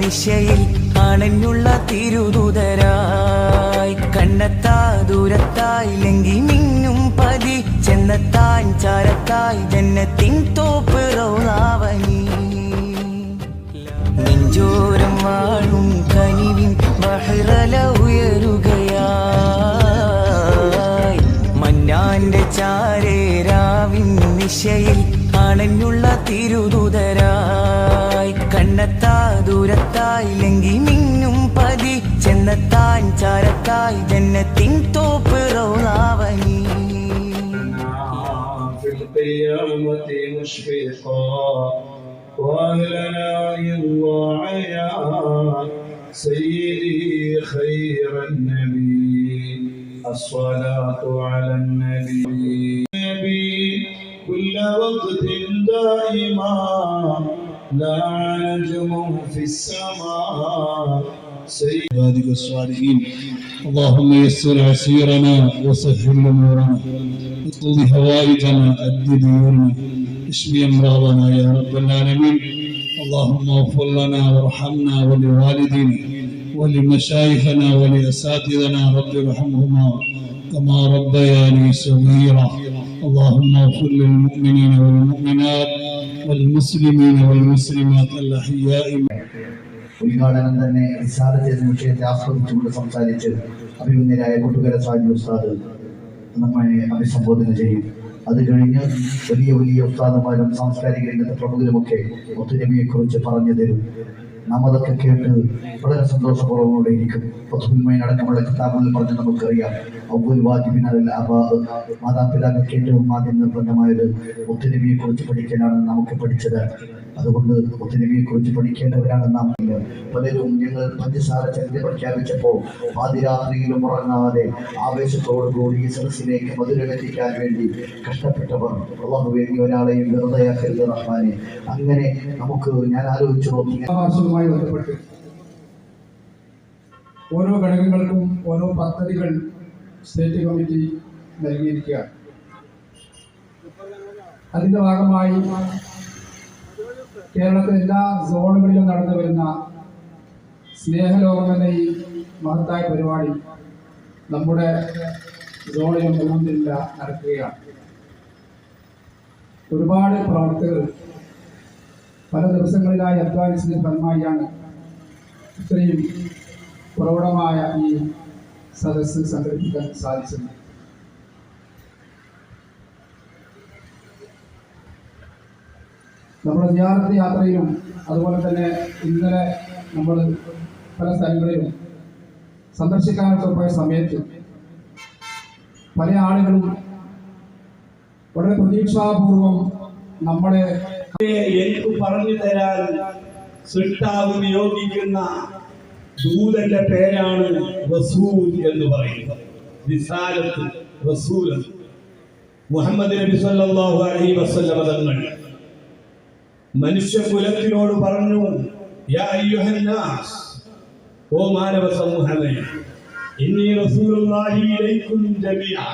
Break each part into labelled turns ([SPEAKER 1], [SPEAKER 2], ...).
[SPEAKER 1] നിശയിൽ അണഞ്ഞുള്ള തിരുദൂതരായി കണ്ണെത്താ ദൂരത്തായി ലങ്കി മിന്നും പതി ചെന്നെത്താൻ ചാരത്തായി ജന്നത്തിൻ തോപ്പ് റൗളാവനി നെഞ്ചോരം വാഴും കനിവിൻ ബഹ്റല ഉയരുകയായി മന്നാന്റെ ചാരേരാവിൻ നിശയിൽ അണഞ്ഞുള്ള തിരുദൂതരായി കണ്ണെത്താ ദൂരത്തായി ലങ്കി മിന്നും പതി ചെന്നെത്താൻ ചാരത്തായി ജന്നത്തിൻ തോപ്പ് റൗളാവനി
[SPEAKER 2] وأهلنا الله يا سيدي خير النبي الصلاة على النبي كل وقت دائما لا نجم في السماء سيد عبادك الصالحين اللهم يسر عسيرنا وسهل أمورنا اقض حوائجنا أد ديورنا اشفي امراضنا يا رب العالمين اللهم اغفر لنا وارحمنا ولوالدينا ولمشايخنا ولاساتذتنا رب ارحمهما كما ربياني صغيرا اللهم اغفر للمؤمنين والمؤمنات والمسلمين والمسلمات الاحياء
[SPEAKER 3] ഉദ്ഘാടനം തന്നെ റിസാലത്ത് എന്ന വിഷയത്തെ ആസ്വദിച്ചുകൊണ്ട് സംസാരിച്ച് അഭിമന്യരായ കൂട്ടുകാര സാഹിബ് ഉസ്താദ് നമ്മെ അഭിസംബോധന ചെയ്യും. അത് കഴിഞ്ഞ് വലിയ വലിയ ഉസ്താദുമാരും സാംസ്കാരിക രംഗത്തെ പ്രമുഖരുമൊക്കെ ഒത്തുരമയെക്കുറിച്ച് പറഞ്ഞു തരും. നാം അതൊക്കെ കേട്ട് വളരെ സന്തോഷപൂർവ്വമോടെ ഇരിക്കും. ഫത്ഹുൽ അടക്കമുള്ള കിതാബുകളിൽ പറഞ്ഞ് നമുക്കറിയാം, മാതാപിതാക്കൾക്ക് ഏറ്റവും ആദ്യം നിർബന്ധമായത് ഒത്തുരമയെക്കുറിച്ച് പഠിക്കാനാണ് നമുക്ക് പഠിച്ചത്. അതുകൊണ്ട് ഒത്തുരമയെക്കുറിച്ച് പഠിക്കേണ്ടവരാണ് നാം. പലരും ഞങ്ങൾ പഞ്ചസാര ചരിത്രം പ്രഖ്യാപിച്ചപ്പോൾ പാതിരാത്രിയിലും ഉറങ്ങാതെ ആവേശത്തോടുകൂടി ഈ സദസ്സിലേക്ക് മധുരമെത്തിക്കാൻ വേണ്ടി കഷ്ടപ്പെട്ടവർ അല്ലാഹു വേണ്ടി ഒരാളെയും വെറുതെയാക്കരുത് റഹ്മാനെ. അങ്ങനെ നമുക്ക് ഞാൻ ആലോചിച്ചു നോക്കി,
[SPEAKER 4] ബന്ധപ്പെട്ട് ഓരോ ഘടകങ്ങൾക്കും ഓരോ പദ്ധതികൾ സ്റ്റേറ്റ് കമ്മിറ്റി നൽകിയിരിക്കുകയാണ്. അതിൻ്റെ ഭാഗമായി കേരളത്തിലെ എല്ലാ സോണുകളിലും നടന്നു വരുന്ന സ്നേഹലോകം എന്ന ഈ മഹത്തായ പരിപാടി നമ്മുടെ സോണിലും ഒന്നുമില്ല നടക്കുകയാണ്. ഒരുപാട് പ്രവർത്തകർ പല ദിവസങ്ങളിലായി അധ്വാനിച്ചതിന് ഫലമായാണ് ഇത്രയും പ്രൗഢമായ ഈ സദസ്സ് സംഘടിപ്പിക്കാൻ സാധിച്ചത്. നമ്മുടെ സിയാറത്ത് യാത്രയിലും അതുപോലെ തന്നെ ഇന്നലെ നമ്മൾ പല സ്ഥലങ്ങളിലും സന്ദർശിക്കാനൊക്കെ പോയ സമയത്ത് പല ആളുകളും വളരെ പ്രതീക്ഷാപൂർവം നമ്മളെ
[SPEAKER 2] എനിക്ക് പറഞ്ഞു തരാൻ സൃഷ്ടാവ് നിയോഗിക്കുന്ന ദൂതന്റെ പേരാണ് റസൂൽ എന്ന് പറയുന്നത്. റിസാലത്ത് റസൂൽ മുഹമ്മദ് നബി സല്ലല്ലാഹു അലൈഹി വസല്ലം തങ്ങൾ മനുഷ്യകുലത്തിനോട് പറഞ്ഞു, യാ അയ്യുഹന്നാസ്, ഓ മാനവ സമൂഹമേ, ഇന്നി റസൂലുള്ളാഹി ഇലൈക്കും ജമീഅ,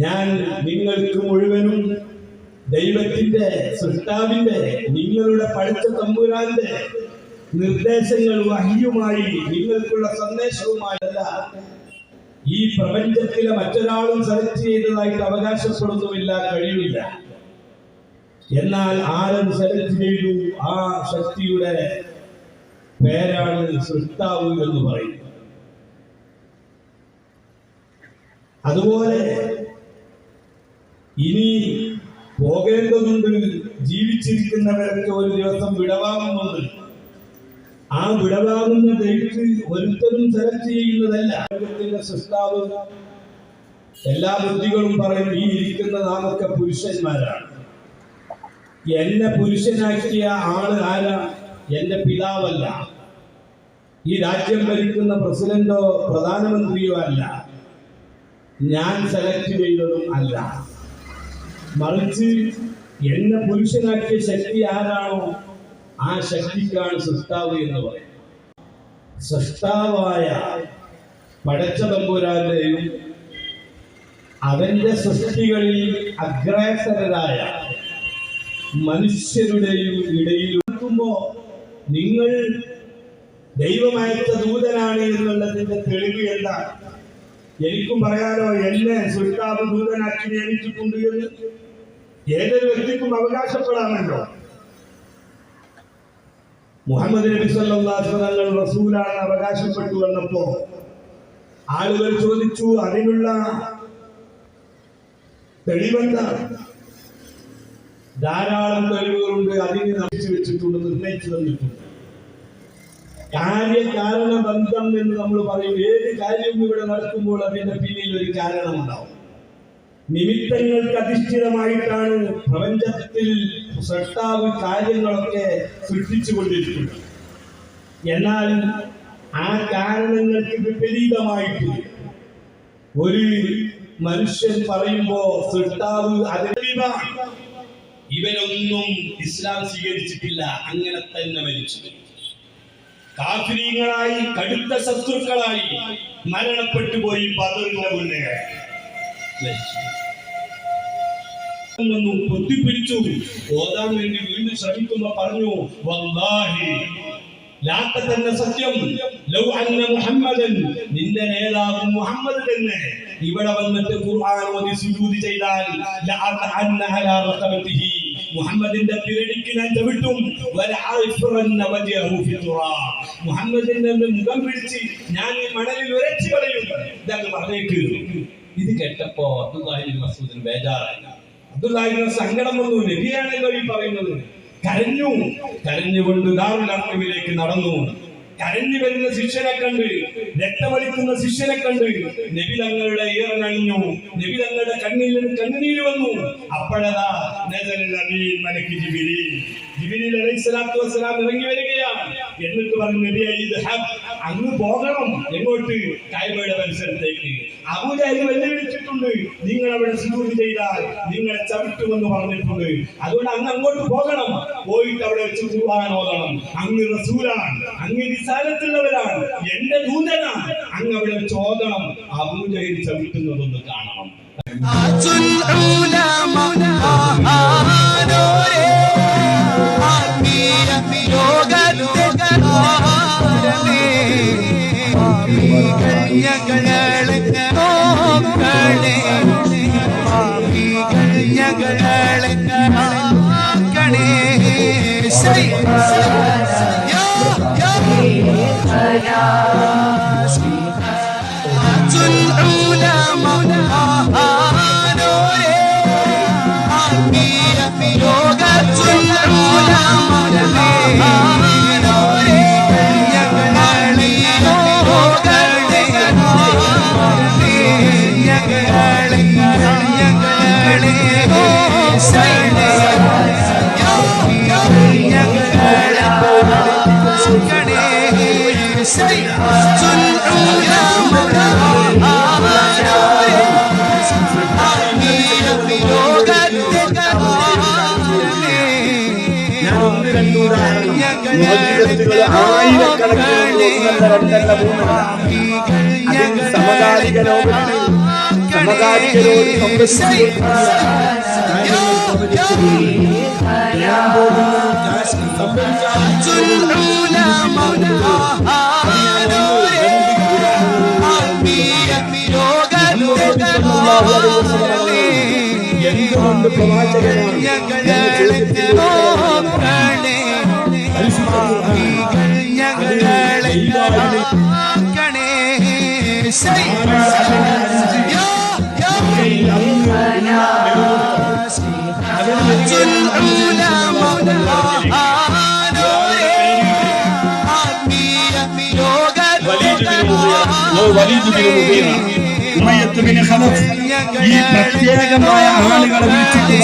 [SPEAKER 2] ഞാൻ നിങ്ങൾക്ക് മുഴുവനും ദൈവത്തിന്റെ സൃഷ്ടാവിന്റെ നിങ്ങളുടെ പഠിച്ച തമ്പുരാന്റെ നിർദ്ദേശങ്ങൾ വഹ്യുമായി നിങ്ങൾക്കുള്ള സന്ദേശവുമായല്ല ഈ പ്രപഞ്ചത്തിലെ മറ്റൊരാളും സെലക്ട് ചെയ്തതായിട്ട് അവകാശപ്പെടുന്നുമില്ല, കഴിയില്ല. എന്നാൽ ആരും സെലക്ട് ചെയ്തു, ആ ശക്തിയുടെ പേരാണ് സൃഷ്ടാവ് എന്ന് പറയുന്നത്. അതുപോലെ ഇനി പോകേണ്ടതുണ്ട്, ജീവിച്ചിരിക്കുന്നവരൊക്കെ ഒരു ദിവസം വിടവാങ്ങുന്നുണ്ട്. ആ വിടവാങ്ങുന്ന ഡേറ്റ് ഒരുത്തരും സെലക്ട് ചെയ്യുന്നതല്ല. സൃഷ്ടാവ് എല്ലാ ബുദ്ധികളും പറയും, ഈ ഇരിക്കുന്ന നാമൊക്കെ പുരുഷന്മാരാണ്. എന്നെ പുരുഷനാക്കിയ ആള് ആരാ? എന്റെ പിതാവല്ല, ഈ രാജ്യം ഭരിക്കുന്ന പ്രസിഡന്റോ പ്രധാനമന്ത്രിയോ അല്ല, ഞാൻ സെലക്ട് ചെയ്തതും അല്ല. മറിച്ച് എന്നെ പുരുഷനാക്കിയ ശക്തി ആരാണോ ആ ശക്തിക്കാണ് സൃഷ്ടാവ് എന്ന് പറയും. സൃഷ്ടാവായ പടച്ച തമ്പുരാന്റെയും അവന്റെ സൃഷ്ടികളിൽ അഗ്രേസരരായ മനുഷ്യരുടെയും ഇടയിൽ നിൽക്കുമ്പോ നിങ്ങൾ ദൈവമയച്ച ദൂതനാണ് എന്നുള്ളതിന്റെ തെളിവ് എന്താ? എനിക്കും പറയാലോ, എന്നെ സുൽത്താബ് ദൂതനാക്കി നിയമിച്ചിട്ടുണ്ട് എന്ന് ഏതൊരു വ്യക്തിക്കും അവകാശപ്പെടാമല്ലോ. മുഹമ്മദ് നബി സല്ലല്ലാഹു അലൈഹി വസല്ലം റസൂലാണെന്ന് അവകാശപ്പെട്ടു വന്നപ്പോ ആളുകൾ ചോദിച്ചു, അതിനുള്ള തെളിവെന്താ? ധാരാളം തെളിവുകളുണ്ട്, അതിന് നയിച്ചു വെച്ചിട്ടുണ്ട്, നിർണയിച്ചു തന്നിട്ടുണ്ട്. കാര്യകാരണ ബന്ധം എന്ന് നമ്മൾ പറയും. ഏത് കാര്യം ഇവിടെ നടക്കുമ്പോൾ അതിന്റെ പിന്നിൽ ഒരു കാരണമുണ്ടാവും. നിമിത്തങ്ങൾക്ക് അധിഷ്ഠിതമായിട്ടാണ് പ്രപഞ്ചത്തിൽ സൃഷ്ടാവ് കാര്യങ്ങളൊക്കെ സൃഷ്ടിച്ചുകൊണ്ടിരിക്കുന്നത്. എന്നാൽ ആ കാരണങ്ങൾക്ക് വിപരീതമായിട്ട് ഒരു മനുഷ്യൻ പറയുമ്പോ സൃഷ്ടാവ് ഇവരൊന്നും ഇസ്ലാം സ്വീകരിച്ചിട്ടില്ല, അങ്ങനെ തന്നെ മരിച്ചു. കാഫിരീങ്ങളായി കടുത്ത ശത്രുക്കളായി മരണപ്പെട്ടു പോയി. ബദറിന്റെ മുന്നേ പൊത്തിപ്പിടിച്ചു ഓതാൻ വേണ്ടി വീണ്ടും ശ്രമിക്കുമ്പോ പറഞ്ഞു, വല്ലാഹി ലാത്ത തന്നെ സത്യം, ലൗ അന്ന മുഹമ്മദൻ, നിന്റെ നേതാവ് മുഹമ്മദ് തന്നെ ഇവിടെ വന്നിട്ട് ഖുർആൻ ഓതി സുജൂദ് ചെയ്താൽ ലഅഅന്ന അലാ റഖബതിഹി, മുഹമ്മദിന്റെ പിരടിക്ക് ഞാൻ ചവിട്ടും, വലഅഫറന്ന വജഹു ഫി തുറാബ്, മുഹമ്മദിന്റെ മുഖം പിടിച്ച് ഞാൻ ഈ മണലിൽ ഉരച്ചു കളയും. ഇതങ്ങ് പറഞ്ഞേക്ക്. ഇത് കേട്ടപ്പോ അബ്ദുല്ലാഹി ഇബ്നു മസ്ഊദിന് ബേജാറായി. അബ്ദുല്ലാഹി ഇബ്നു സങ്കടം വന്നു. നബിയാണല്ലോ ഈ പറയുന്നത്. കരഞ്ഞു. കരഞ്ഞുകൊണ്ട് ദാറുൽ അർഖമിലേക്ക് നടന്നു. കരഞ്ഞു വരുന്ന ശിഷ്യനെ കണ്ട്, രക്തമൊലിക്കുന്ന ശിഷ്യനെ കണ്ട് നബി തങ്ങളുടെ ഈറനണിഞ്ഞു. നബി തങ്ങളുടെ കണ്ണിൽ നിന്ന് കണ്ണുനീര് വന്നു. അപ്പോഴതാ മലക്ക് ജിബ്രീൽ അലൈഹിസ്സലാത്തു വസ്സലാം ഇറങ്ങി വരികയാണ്. എന്നിട്ട് പറഞ്ഞു, നബിയെ ഇദ്ഹബ്, അങ്ങ് പോകണം. എങ്ങോട്ട്? കഅബയുടെ പരിസരത്തേക്ക്. അബൂജഹൽ വെല്ലുവിളിച്ചിട്ടുണ്ട്, നിങ്ങൾ അവിടെ സുജൂദ് ചെയ്താൽ നിങ്ങളെ ചവിട്ടുമെന്ന് പറഞ്ഞിട്ടുണ്ട്. അതുകൊണ്ട് അങ്ങ് അങ്ങോട്ട് പോകണം. പോയിട്ട് അവിടെ വെച്ച് ഖുർആൻ ഓതണം. അങ്ങ് റസൂലാണ്, അങ്ങ് റിസാലത്തുള്ളവരാണ്, എന്റെ ദൂതനാണ്, അങ്ങ് അവിടെ വെച്ച് ഓതണം. അബൂജഹൽ ചവിട്ടുന്നതൊന്ന് കാണണം. സമകാലിക ലോകത്ത് സമകാലികരോട് എന്തുകൊണ്ട് പ്രവാചകനാണ് ഉമയ്യത്ത് ബിൻ ഖലഫ് ഈ പ്രത്യേകമായ ആളുകളെ വിളിച്ചിട്ട്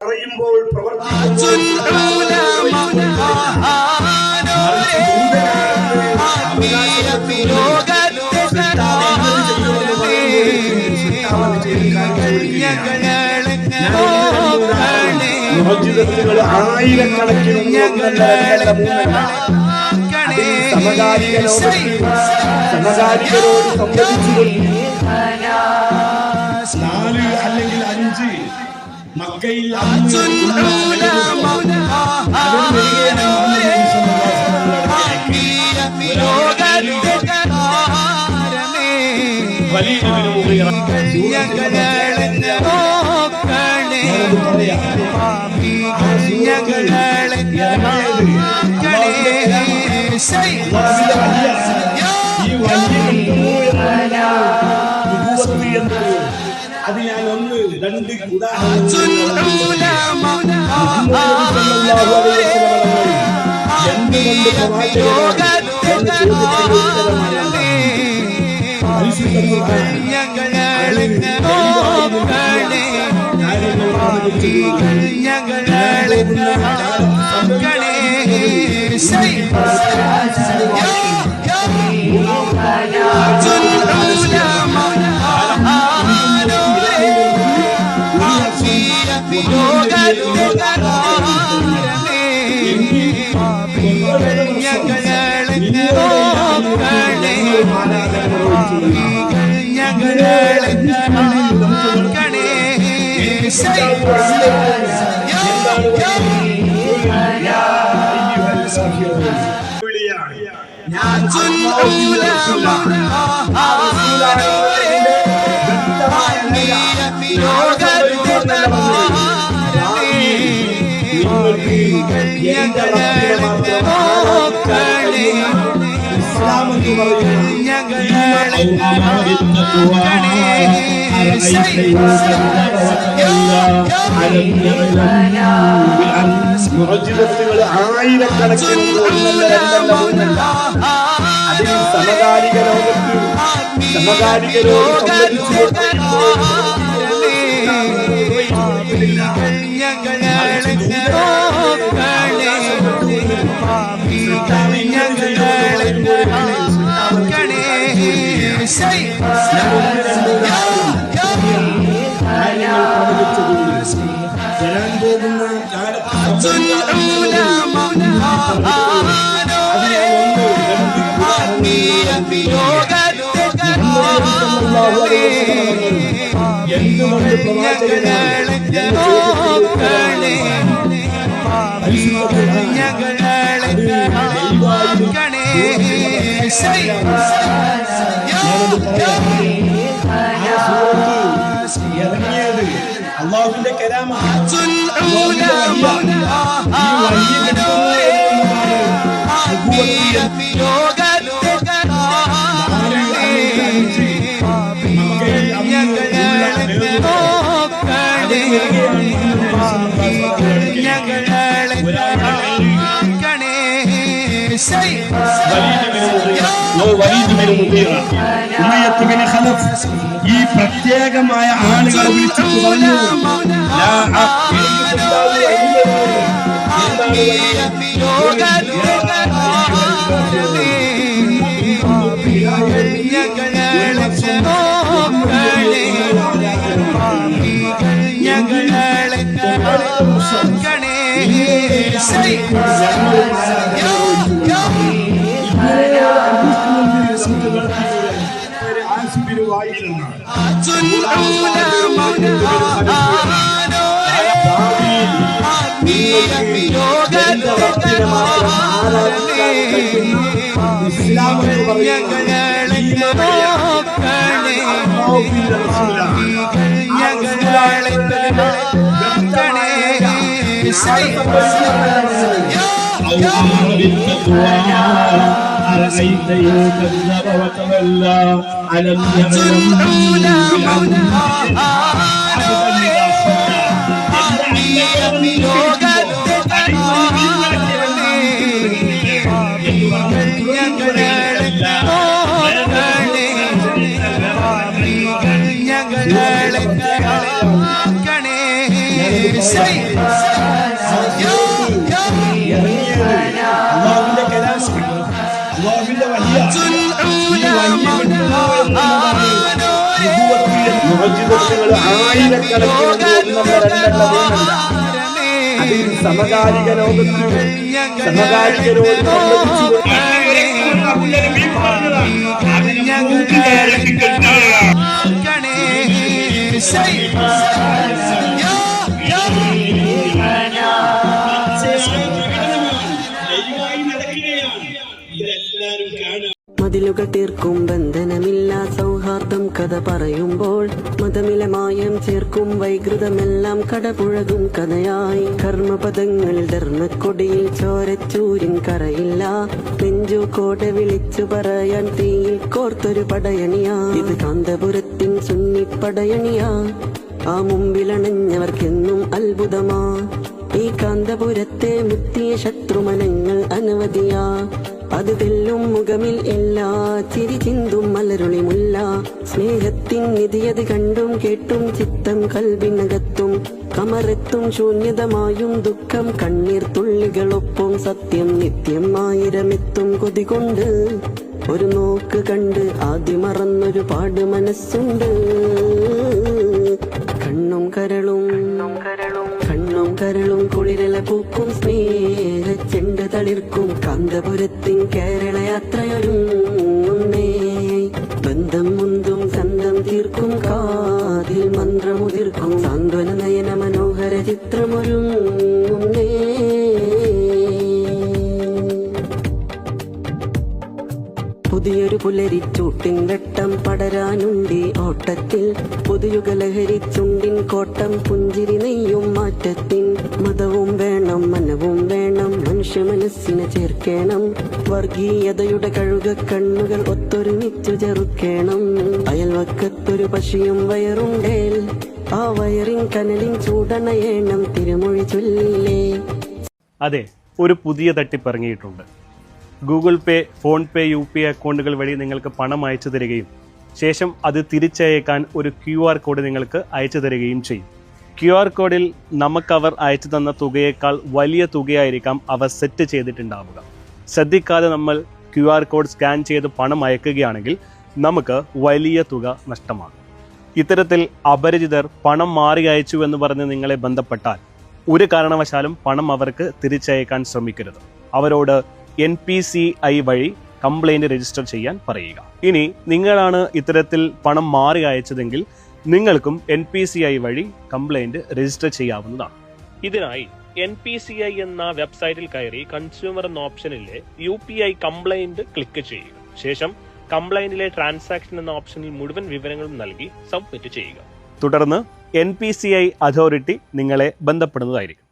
[SPEAKER 2] പറയുമ്പോൾ മുഅ്ജിസത്തുകൾ ആയിരക്കണക്കിന് സമകാലികരോട് സംവദിച്ചുകൊണ്ട് 4 അല്ലെങ്കിൽ 5 മക്കയിൽ അത് ഞാൻ 1-2 മുഅ്ജിസത്തുകൾ ആയിരക്കണക്കിന് അതിൽ സമകാലികരോട് വരാൻ പോകുന്ന എന്തുകൊണ്ട് പ്രവാചകനാണ് ഇറങ്ങിയത് അള്ളാഹുവിന്റെ കലാമാണ്. ഈ പ്രത്യേകമായ ആളുകളെ വിളിച്ചിട്ട് പറഞ്ഞു
[SPEAKER 5] നിങ്ങൾക്ക് എന്റെ റബ്ബിനെ മാത്രം ആരാധിക്കാൻ കഴിയുന്ന ഇസ്ലാം എന്ന് പറയുന്ന
[SPEAKER 2] أرأيت إن كذب وتولى ألم
[SPEAKER 5] അതിൽ സമകാലിക ലോകത്തിൽ സമകാലികരോട്
[SPEAKER 6] മതിലുകൾ തീർക്കും ബന്ധനമില്ല സൗഹാർദ്ദം കഥ പറയുമ്പോൾ മതമില മായം ചേർക്കും വൈകൃതമെല്ലാം കടപുഴകും കഥയായി കർമ്മപദങ്ങൾ ധർമ്മക്കൊടിയിൽ ചോരച്ചൂരിൻ കറയില്ല നെഞ്ചു കോട വിളിച്ചു പറയാൻ തീയിൽ കോർത്തൊരു പടയണിയാ ഇത് കാന്തപുരത്തിൻ സുന്നിപ്പടയണിയാ ആ മുമ്പിലണഞ്ഞവർക്കെന്നും അത്ഭുതമാ ഈ കാന്തപുരത്തെ മുത്തിയ ശത്രുമനങ്ങൾ അനവധിയാ അത് തെല്ലും മുഖമിൽ ഇല്ല ചിരി ചിന്തും മലരുളി മുല്ല സ്നേഹത്തിൻ നിധിയത് കണ്ടും കേട്ടും ചിത്തം കൽവിനകത്തും കമറെത്തും ശൂന്യതമായും ദുഃഖം കണ്ണീർ തുള്ളികളൊപ്പം സത്യം നിത്യം ആയിരമെത്തും കൊതികൊണ്ട് ഒരു നോക്ക് കണ്ട് ആദ്യം മറന്നൊരു പാട് മനസ്സുണ്ട് കണ്ണും കരളും കുളിരല പൂക്കും സ്നേഹ ചെണ്ട് തളിർക്കും കാന്തപുരത്തിൻ കേരള യാത്രയൊരുങ്ങുന്നേ ബന്ധം മുന്തും സന്ധം തീർക്കും കാതിൽ മന്ത്രമുതിർക്കും സാന്ത്വന നയന മനോഹര ചിത്രമൊരുങ്ങുന്നേ പുതിയൊരു പുലരിച്ചൂട്ടിൻ വെട്ടം പടരാനുണ്ടി ഓട്ടത്തിൽ പുതിയുഗ ലഹരി ചുണ്ടിൻ കോട്ടം പുഞ്ചിരി നെയ്യും മാറ്റത്തിൻ മതവും വേണം മനവും വേണം മനുഷ്യ മനസ്സിനെ ചേർക്കണം വർഗീയതയുടെ കഴുക കണ്ണുകൾ ഒത്തൊരുമിച്ചു ചെറുക്കേണം അയൽവക്കത്തൊരു പശിയും വയറുണ്ടേൽ ആ വയറിൻ കനലിൻ ചൂടണയേണം തിരുമൊഴി ചൊല്ലില്ലേ.
[SPEAKER 7] അതെ, ഒരു പുതിയ തട്ടിപ്പ് ഇറങ്ങിയിട്ടുണ്ട്. ഗൂഗിൾ പേ, ഫോൺ പേ, UPI അക്കൗണ്ടുകൾ വഴി നിങ്ങൾക്ക് പണം അയച്ചു തരികയും ശേഷം അത് തിരിച്ചയക്കാൻ ഒരു QR കോഡ് നിങ്ങൾക്ക് അയച്ചു തരികയും ചെയ്യും. QR കോഡിൽ നമുക്കവർ അയച്ചു തന്ന തുകയേക്കാൾ വലിയ തുകയായിരിക്കാം അവർ സെറ്റ് ചെയ്തിട്ടുണ്ടാവുക. ശ്രദ്ധിക്കാതെ നമ്മൾ QR കോഡ് സ്കാൻ ചെയ്ത് പണം അയക്കുകയാണെങ്കിൽ നമുക്ക് വലിയ തുക നഷ്ടമാകും. ഇത്തരത്തിൽ അപരിചിതർ പണം മാറി അയച്ചു എന്ന് പറഞ്ഞ് നിങ്ങളെ ബന്ധപ്പെട്ടാൽ ഒരു കാരണവശാലും പണം അവർക്ക് തിരിച്ചയക്കാൻ ശ്രമിക്കരുത്. അവരോട് NPCI വഴി കംപ്ലൈൻറ്റ് രജിസ്റ്റർ ചെയ്യാൻ പറയുക. ഇനി നിങ്ങളാണ് ഇത്തരത്തിൽ പണം മാറി അയച്ചതെങ്കിൽ നിങ്ങൾക്കും NPCI വഴി കംപ്ലൈൻറ്റ് രജിസ്റ്റർ ചെയ്യാവുന്നതാണ്. ഇതിനായി NPCI എന്ന വെബ്സൈറ്റിൽ കയറി കൺസ്യൂമർ എന്ന ഓപ്ഷനിലെ UPI കംപ്ലൈൻറ്റ് ക്ലിക്ക് ചെയ്യുക. ശേഷം കംപ്ലൈൻറ്റിലെ ട്രാൻസാക്ഷൻ എന്ന ഓപ്ഷനിൽ മുഴുവൻ വിവരങ്ങളും നൽകി സബ്മിറ്റ് ചെയ്യുക. തുടർന്ന് NPCI അതോറിറ്റി നിങ്ങളെ ബന്ധപ്പെടുന്നതായിരിക്കും.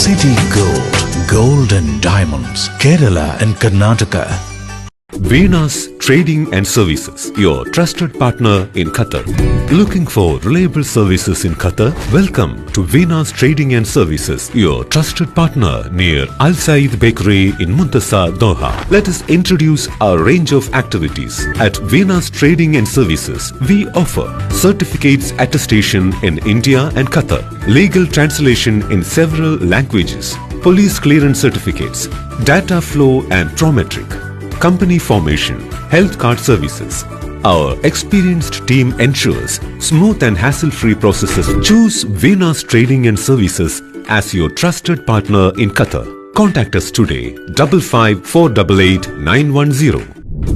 [SPEAKER 8] City Gold and Diamonds, Kerala and Karnataka. Venus Trading and Services, your trusted partner in Qatar. Looking for reliable services in Qatar? Welcome to Venus Trading and Services, your trusted partner near Al Said Bakery in Muntasar, Doha. Let us introduce our range of activities. At Venus Trading and Services, we offer certificates attestation in India and Qatar, legal translation in several languages, police clearance certificates, data flow and prometric, company formation, health card services. Our experienced team ensures smooth and hassle-free processes. Choose Venus Trading and Services as your trusted partner in Qatar. Contact us today 55488910.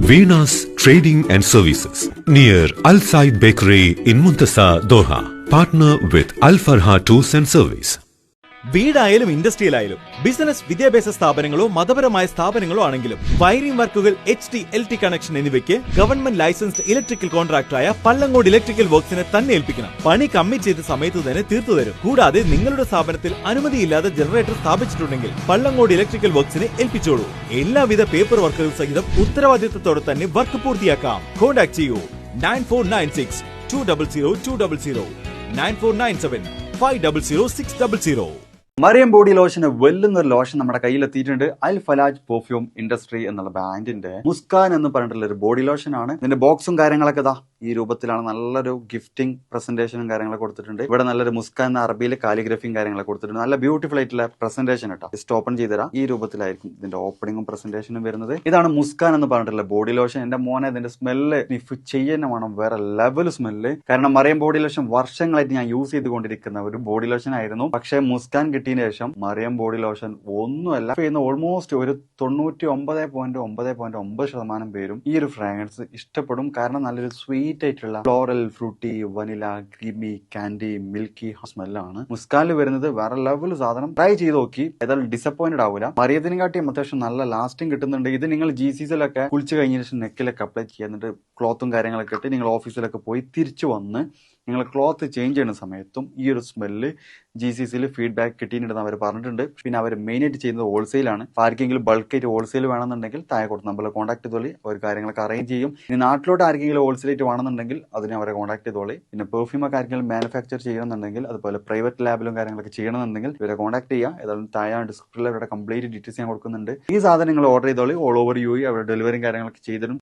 [SPEAKER 8] Venus Trading and Services near Al Said Bakery in Muntasa, Doha. Partner with Al Farha Tours and Service.
[SPEAKER 9] വീടായാലും ഇൻഡസ്ട്രിയലായാലും business വിദ്യാഭ്യാസ സ്ഥാപനങ്ങളോ മതപരമായ സ്ഥാപനങ്ങളോ ആണെങ്കിലും wiring വർക്കുകൾ HT LT connection എന്നിവയ്ക്ക് government licensed electrical കോൺട്രാക്ടറായ പള്ളങ്ങോട് ഇലക്ട്രിക്കൽ വർക്സിനെ തന്നെ ഏൽപ്പിക്കണം. പണി കമ്മിറ്റ് ചെയ്ത സമയത്ത് തന്നെ തീർത്തു തരും. കൂടാതെ നിങ്ങളുടെ സ്ഥാപനത്തിൽ അനുമതിയില്ലാതെ ജനറേറ്റർ സ്ഥാപിച്ചിട്ടുണ്ടെങ്കിൽ പള്ളങ്ങോട് ഇലക്ട്രിക്കൽ വർക്സിനെ ഏൽപ്പിച്ചോളൂ. എല്ലാവിധ പേപ്പർ വർക്കുകൾ സഹിതം ഉത്തരവാദിത്തത്തോടെ തന്നെ വർക്ക് പൂർത്തിയാക്കാം. കോൺടാക്ട് ചെയ്യൂ 9496 200 200 9497 500 600.
[SPEAKER 10] മറിയം ബോഡി ലോഷന് വെല്ലുന്ന ഒരു ലോഷൻ നമ്മുടെ കയ്യിലെത്തിയിട്ടുണ്ട്. അൽ ഫലാജ് പെർഫ്യൂം ഇൻഡസ്ട്രി എന്നുള്ള ബ്രാൻഡിന്റെ മുസ്കാൻ എന്ന് പറഞ്ഞിട്ടുള്ള ഒരു ബോഡി ലോഷൻ ആണ്. ഇതിന്റെ ബോക്സും കാര്യങ്ങളൊക്കെ ഇതാ ഈ രൂപത്തിലാണ്. നല്ലൊരു ഗിഫ്റ്റിംഗ് പ്രസന്റേഷനും കാര്യങ്ങളൊക്കെ കൊടുത്തിട്ടുണ്ട്. ഇവിടെ നല്ലൊരു മുസ്കാൻ എന്ന അറബിയിലെ കാലിഗ്രഫിയും കാര്യങ്ങളൊക്കെ കൊടുത്തിട്ടുണ്ട്. നല്ല ബ്യൂട്ടിഫുൾ ആയിട്ടുള്ള പ്രസന്റേഷൻ കേട്ടോ. ജസ്റ്റ് ഓപ്പൺ ചെയ്തുതരാം. ഈ രൂപത്തിലായിരിക്കും ഇതിന്റെ ഓപ്പണിംഗും പ്രസന്റേഷനും വരുന്നത്. ഇതാണ് മുസ്കാൻ എന്ന് പറഞ്ഞിട്ടുള്ള ബോഡി ലോഷൻ. എന്റെ മോനെ ഇതിന്റെ സ്മെല്ല് സ്നിഫ് ചെയ്യുന്ന വേണം, വേറെ ലെവൽ സ്മെല്ല്. കാരണം മറിയം ബോഡി ലോഷൻ വർഷങ്ങളായിട്ട് ഞാൻ യൂസ് ചെയ്തുകൊണ്ടിരിക്കുന്ന ഒരു ബോഡി ലോഷൻ ആയിരുന്നു. പക്ഷേ മുസ്കാൻ കിട്ടിയതിന് ശേഷം മറിയം ബോഡി ലോഷൻ ഒന്നുമല്ല ചെയ്യുന്ന ഓൾമോസ്റ്റ് ഒരു 99.9% പേരും ഈ ഒരു ഫ്രാഗ്രൻസ് ഇഷ്ടപ്പെടും. കാരണം നല്ലൊരു സ്വീറ്റ് ആയിട്ടുള്ള floral, fruity, vanilla, creamy, candy, milky സ്മെല്ലാണ് മുസ്കാനിൽ വരുന്നത്. വേറെ ലെവൽ സാധനം. ട്രൈ ചെയ്ത് നോക്കി, ഏതായാലും ഡിസപ്പോയിന്റഡ് ആവില്ല. മറിയത്തിനെ കാട്ടിയും അത്യാവശ്യം നല്ല ലാസ്റ്റിംഗ് കിട്ടുന്നുണ്ട്. ഇത് നിങ്ങൾ GCCയിലൊക്കെ കുളിച്ച് കഴിഞ്ഞ ശേഷം നെക്കിലൊക്കെ അപ്ലൈ ചെയ്യുക. എന്നിട്ട് ക്ലോത്തും കാര്യങ്ങളൊക്കെ ഇട്ട് നിങ്ങൾ ഓഫീസിലൊക്കെ പോയി തിരിച്ചു വന്ന് നിങ്ങൾ ക്ലോത്ത് ചേഞ്ച് ചെയ്യുന്ന സമയത്തും ഈ ഒരു സ്മെല്ല് GCCയിൽ ഫീഡ്ബാക്ക് കിട്ടിയിട്ടുണ്ടെന്ന് അവർ പറഞ്ഞിട്ടുണ്ട്. പിന്നെ അവർ മെയിനായിട്ട് ചെയ്യുന്നത് ഹോൾസെയിലാണ്. ആർക്കെങ്കിലും ബൾക്കായിട്ട് ഹോൾസെയിൽ വേണമെന്നുണ്ടെങ്കിൽ താഴെ കൊടുത്ത് നമ്മളെ കോൺടാക്ട് ചെയ്തോളി. അവർ കാര്യങ്ങളൊക്കെ അറേഞ്ച് ചെയ്യും. ഇനി നാട്ടിലോട്ട് ആർക്കെങ്കിലും ഹോൾസെയിലായിട്ട് വേണമെന്നുണ്ടെങ്കിൽ അതിനെ അവരെ കോൺടാക്ട് ചെയ്തോളി. പിന്നെ പെർഫ്യൂമൊക്കെ ആർക്കെങ്കിലും മാനുഫാക്ചർ ചെയ്യണമെന്നുണ്ടെങ്കിൽ അതുപോലെ പ്രൈവറ്റ് ലാബിലും കാര്യങ്ങളൊക്കെ ചെയ്യണമെന്നുണ്ടെങ്കിൽ ഇവരെ കോൺടാക്ട് ചെയ്യുക. ഏതായാലും താഴെ ഡിസ്ക്രിപ്ഷനിൽ അവരുടെ കംപ്ലീറ്റ് ഡീറ്റെയിൽസ് ഞാൻ കൊടുക്കുന്നുണ്ട്. ഈ സാധനങ്ങൾ ഓർഡർ ചെയ്തോളി. ഓൾ ഓവർ UAE അവരുടെ ഡെലിവറിയും കാര്യങ്ങളൊക്കെ ചെയ്തിടും.